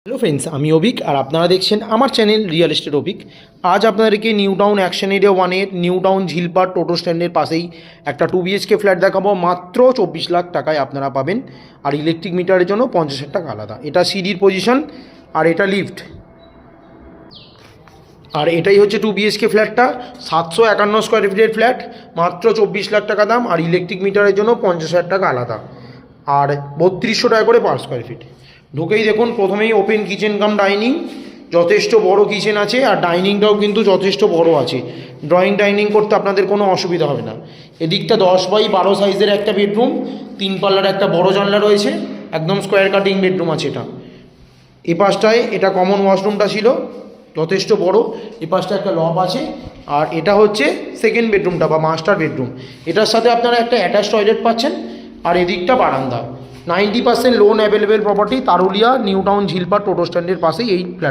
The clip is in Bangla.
হ্যালো ফ্রেন্ডস, আমি অভিক আর আপনারা দেখছেন আমার চ্যানেল রিয়েল এস্টেট অভিক। আজ আপনাদেরকে নিউ টাউন অ্যাকশন এরিয়া 1-এর নিউ টাউন ঝিলপাট টোটো স্ট্যান্ডের পাশেই একটা 2 BHK ফ্ল্যাট দেখাবো। মাত্র 24 লাখ টাকায় আপনারা পাবেন। আর ইলেকট্রিক মিটারের জন্য 50,000 টাকা আলাদা। এটা সিডির পজিশন আর এটা লিফট। আর এটাই হচ্ছে 2 BHK ফ্ল্যাটটা, 751 স্কোয়ার ফিটের ফ্ল্যাট, মাত্র 24 লাখ টাকা দাম। আর ইলেকট্রিক মিটারের জন্য 50,000 টাকা আলাদা, আর 3200 টাকা করে পার স্কোয়ার ফিট। ঢুকেই দেখুন প্রথমেই ওপেন কিচেন কাম ডাইনিং, যথেষ্ট বড় কিচেন আছে আর ডাইনিংটাও কিন্তু যথেষ্ট বড় আছে। ড্রয়িং ডাইনিং করতে আপনাদের কোনো অসুবিধা হবে না। এদিকটা 10x12 সাইজের একটা বেডরুম, 3 পাল্লার একটা বড় জানলা রয়েছে, একদম স্কোয়ার কাটিং বেডরুম আছে এটা। এই পাশটায় এটা কমন ওয়াশরুমটা ছিল, যথেষ্ট বড়। এই পাশটা একটা লব আছে, আর এটা হচ্ছে সেকেন্ড বেডরুমটা বা মাস্টার বেডরুম। এটার সাথে আপনারা একটা অ্যাটাচ টয়লেট পাচ্ছেন, আর এদিকটা বারান্দা। 90% loan available property, Taruliya new town Jhilpat টোটো স্ট্যান্ডের পাশেই এই ফ্ল্যাট।